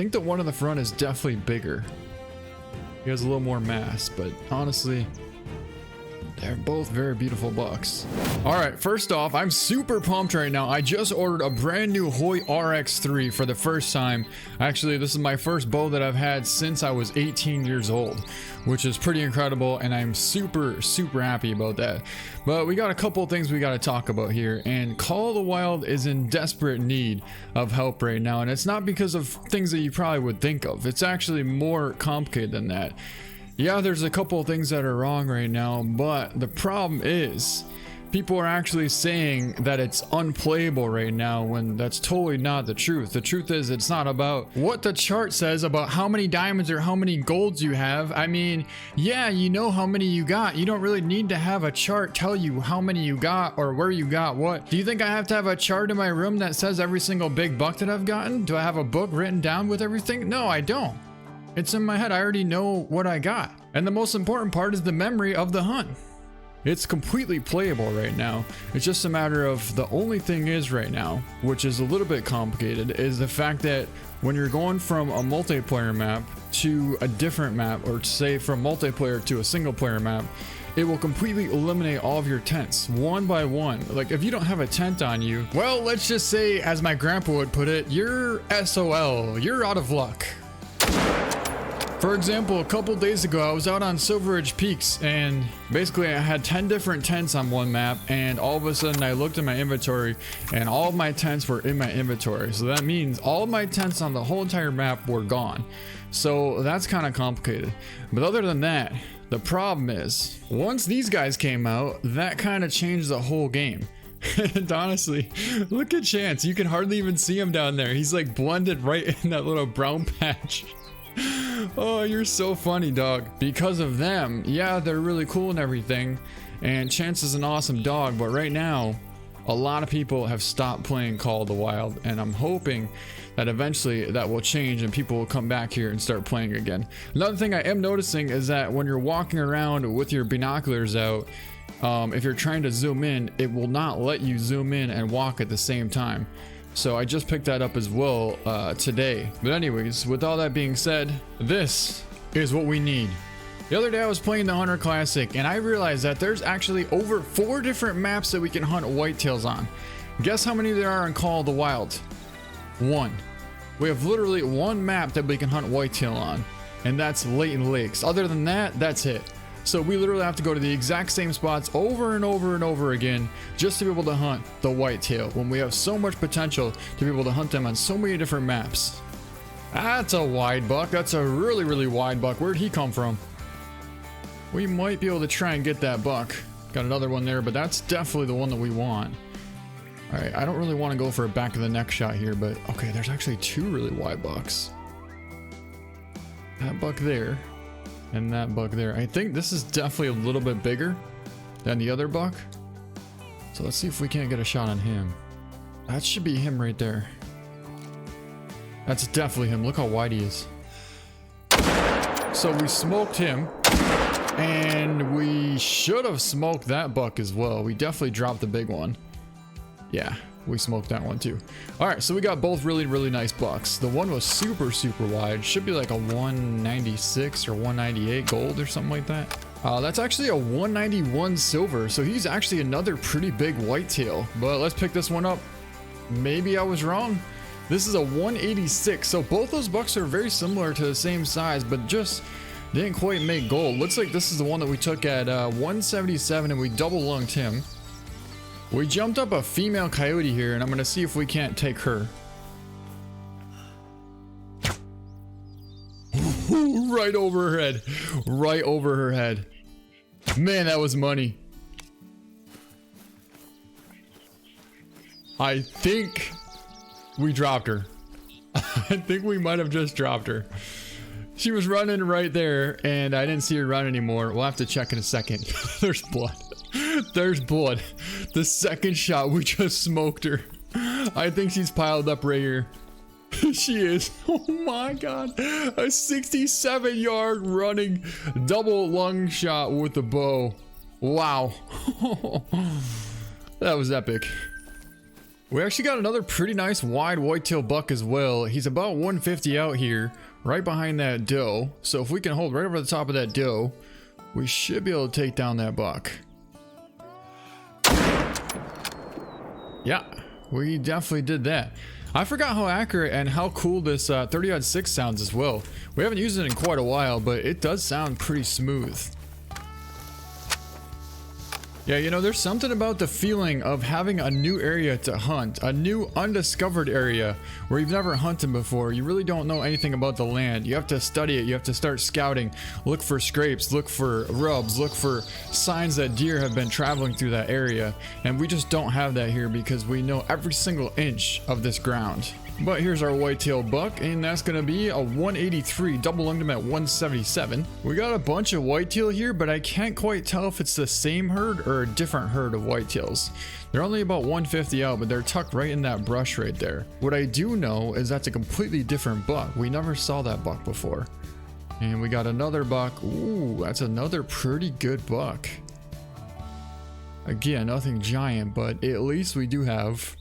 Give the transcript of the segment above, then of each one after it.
think the one in the front is definitely bigger. He has a little more mass, but honestly, they're both very beautiful bucks. All right, first off, I'm super pumped right now. I just ordered a brand new Hoyt RX3 for the first time. Actually, this is my first bow that I've had since I was 18 years old, which is pretty incredible, and I'm super happy about that. But we got a couple of things we got to talk about here, and Call of the Wild is in desperate need of help right now, and it's not because of things that you probably would think of. It's actually more complicated than that. Yeah, there's a couple of things that are wrong right now, but the problem is people are actually saying that it's unplayable right now when that's totally not the truth. The truth is it's not about what the chart says about how many diamonds or how many golds you have. I mean, yeah, you know how many you got. You don't really need to have a chart tell you how many you got or where you got what. Do you think I have to have a chart in my room that says every single big buck that I've gotten? Do I have a book written down with everything? No, I don't. It's in my head. I already know what I got. And the most important part is the memory of the hunt. It's completely playable right now. It's just a matter of the only thing is right now, which is a little bit complicated, is the fact that when you're going from a multiplayer map to a different map, or say from multiplayer to a single player map, it will completely eliminate all of your tents one by one. Like if you don't have a tent on you, well, let's just say, as my grandpa would put it, you're SOL, you're out of luck. For example, a couple days ago, I was out on Silver Ridge Peaks, and basically I had 10 different tents on one map, and all of a sudden I looked at my inventory and all of my tents were in my inventory. So that means all of my tents on the whole entire map were gone. So that's kind of complicated. But other than that, the problem is, once these guys came out, that kind of changed the whole game. And honestly, look at Chance. You can hardly even see him down there. He's like blended right in that little brown patch. Oh, you're so funny, dog. Because of them, yeah, they're really cool and everything, and Chance is an awesome dog, but right now a lot of people have stopped playing Call of the Wild, and I'm hoping that eventually that will change and people will come back here and start playing again. Another thing I am noticing is that when you're walking around with your binoculars out, if you're trying to zoom in, it will not let you zoom in and walk at the same time. So I just picked that up as well today. But anyways, with all that being said, this is what we need. The other day I was playing the Hunter Classic, and I realized that there's actually over 4 different maps that we can hunt whitetails on. Guess how many there are in Call of the Wild? 1. We have literally 1 map that we can hunt whitetail on, and that's Layton Lakes. Other than that, that's it. So we literally have to go to the exact same spots over and over and over again just to be able to hunt the whitetail, when we have so much potential to be able to hunt them on so many different maps. That's a wide buck. That's a really wide buck. Where'd he come from? We might be able to try and get that buck. Got another one there, but that's definitely the one that we want. All right, I don't really want to go for a back of the neck shot here, but okay, there's actually 2 really wide bucks. That buck there. And that buck there. I think this is definitely a little bit bigger than the other buck. So let's see if we can't get a shot on him. That should be him right there. That's definitely him. Look how wide he is. So we smoked him. And we should have smoked that buck as well. We definitely dropped the big one. Yeah, we smoked that one too. All right, so we got both really nice bucks. The one was super wide. Should be like a 196 or 198 gold or something like that. That's actually a 191 silver. So he's actually another pretty big whitetail. But let's pick this one up. Maybe I was wrong. This is a 186. So both those bucks are very similar to the same size, but just didn't quite make gold. Looks like this is the one that we took at 177, and we double lunged him. We jumped up a female coyote here, and I'm gonna see if we can't take her. Right over her head. Right over her head. Man, that was money. I think we dropped her. I think we might have just dropped her. She was running right there, and I didn't see her run anymore. We'll have to check in a second. There's blood. There's blood. The second shot, we just smoked her. I think she's piled up right here. She is. Oh my god. A 67-yard running double lung shot with the bow. Wow. That was epic. We actually got another pretty nice wide whitetail buck as well. He's about 150 out here, right behind that doe. So if we can hold right over the top of that doe, we should be able to take down that buck. Yeah, we definitely did that. I forgot how accurate and how cool this 30-06 sounds as well. We haven't used it in quite a while, but it does sound pretty smooth. Yeah, you know, there's something about the feeling of having a new area to hunt, a new undiscovered area where you've never hunted before. You really don't know anything about the land. You have to study it. You have to start scouting, look for scrapes, look for rubs, look for signs that deer have been traveling through that area. And we just don't have that here because we know every single inch of this ground. But here's our whitetail buck, and that's gonna be a 183, double lunged him at 177. We got a bunch of whitetail here, but I can't quite tell if it's the same herd or a different herd of whitetails. They're only about 150 out, but they're tucked right in that brush right there. What I do know is that's a completely different buck. We never saw that buck before. And we got another buck. Ooh, that's another pretty good buck. Again, nothing giant, but at least we do have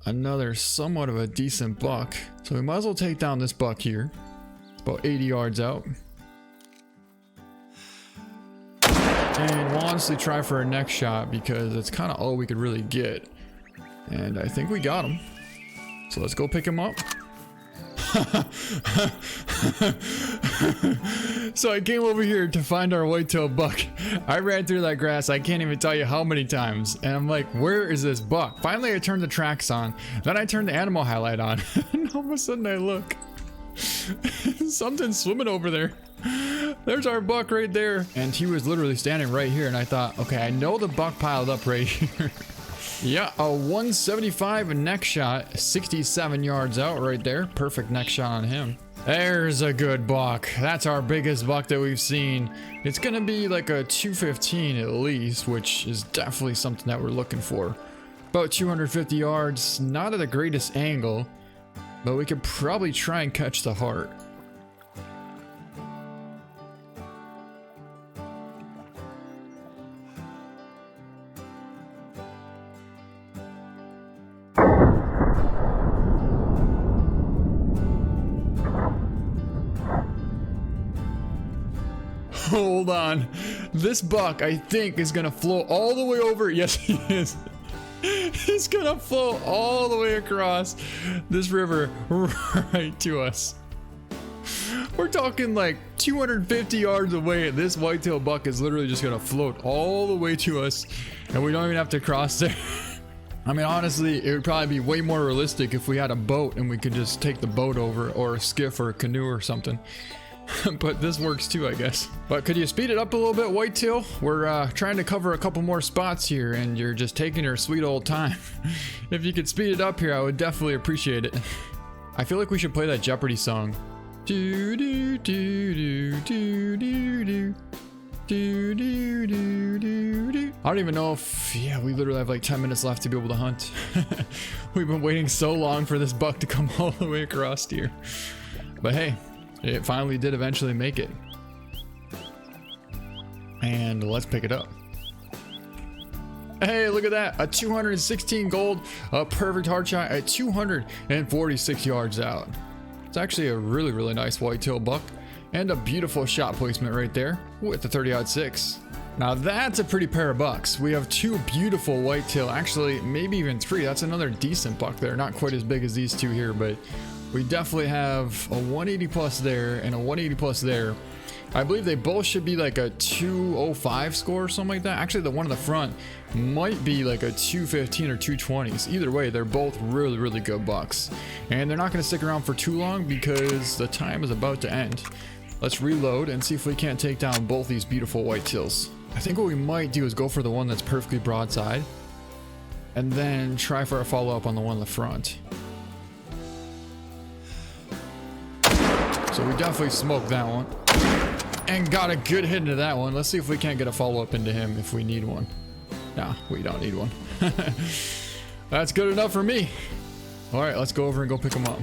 another somewhat of a decent buck. So we might as well take down this buck here. It's about 80 yards out. And we'll honestly try for a next shot because it's kind of all we could really get. And I think we got him. So let's go pick him up. So I came over here to find our whitetail buck. I ran through that grass, I can't even tell you how many times, and I'm like, where is this buck? Finally I turned the tracks on, then I turned the animal highlight on, and all of a sudden I look, something's swimming over there. There's our buck right there, and he was literally standing right here, and I thought, okay, I know the buck piled up right here. Yeah, a 175 neck shot, 67 yards out right there. Perfect neck shot on him. There's a good buck. That's our biggest buck that we've seen. It's gonna be like a 215 at least, which is definitely something that we're looking for. About 250 yards, not at the greatest angle, but we could probably try and catch the heart. Hold on. This buck, I think, is gonna flow all the way over. Yes, he is. He's gonna flow all the way across this river right to us. We're talking like 250 yards away. This whitetail buck is literally just gonna float all the way to us, and we don't even have to cross there. I mean, honestly, it would probably be way more realistic if we had a boat and we could just take the boat over, or a skiff or a canoe or something. But this works too, I guess. But could you speed it up a little bit, whitetail? We're trying to cover a couple more spots here, and you're just taking your sweet old time. If you could speed it up here, I would definitely appreciate it. I feel like we should play that Jeopardy song. Do do do do do do do. Do, do, do, do, do. I don't even know if, yeah, we literally have like 10 minutes left to be able to hunt. We've been waiting so long for this buck to come all the way across here. But hey, it finally did eventually make it. And let's pick it up. Hey, look at that. A 216 gold, a perfect hard shot at 246 yards out. It's actually a really, really nice whitetail buck. And a beautiful shot placement right there with the 30-06. Now that's a pretty pair of bucks. We have two beautiful whitetail, actually maybe even three. That's another decent buck there. Not quite as big as these two here, but we definitely have a 180 plus there and a 180 plus there. I believe they both should be like a 205 score or something like that. Actually, the one in the front might be like a 215 or 220s. Either way, they're both really, really good bucks. And they're not going to stick around for too long because the time is about to end. Let's reload and see if we can't take down both these beautiful whitetails. I think what we might do is go for the one that's perfectly broadside and then try for a follow-up on the one in the front. So we definitely smoked that one and got a good hit into that one. Let's see if we can't get a follow-up into him if we need one. Nah, we don't need one. That's good enough for me. All right, let's go over and go pick him up.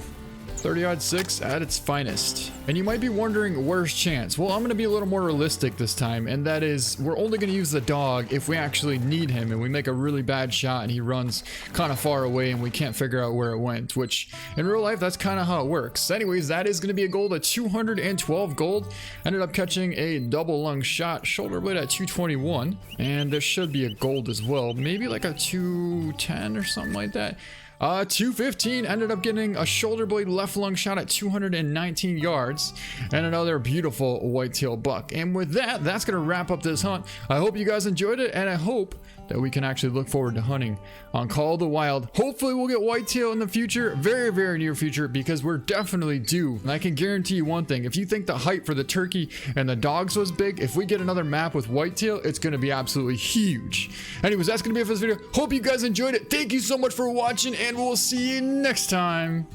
30-06 at its finest. And you might be wondering, where's Chance? Well, I'm going to be a little more realistic this time, and that is, we're only going to use the dog if we actually need him and we make a really bad shot and he runs kind of far away and we can't figure out where it went, which in real life, that's kind of how it works. Anyways, that is going to be a gold at 212 gold. Ended up catching a double lung shot, shoulder blade at 221, and there should be a gold as well, maybe like a 210 or something like that. 215, ended up getting a shoulder blade left lung shot at 219 yards and another beautiful whitetail buck. And with that, that's going to wrap up this hunt. I hope you guys enjoyed it, and I hope that we can actually look forward to hunting on Call of the Wild. Hopefully we'll get whitetail in the future, very, very near future, because we're definitely due. And I can guarantee you one thing, if you think the hype for the turkey and the dogs was big, if we get another map with whitetail, it's going to be absolutely huge. Anyways, that's going to be it for this video. Hope you guys enjoyed it. Thank you so much for watching, and we'll see you next time.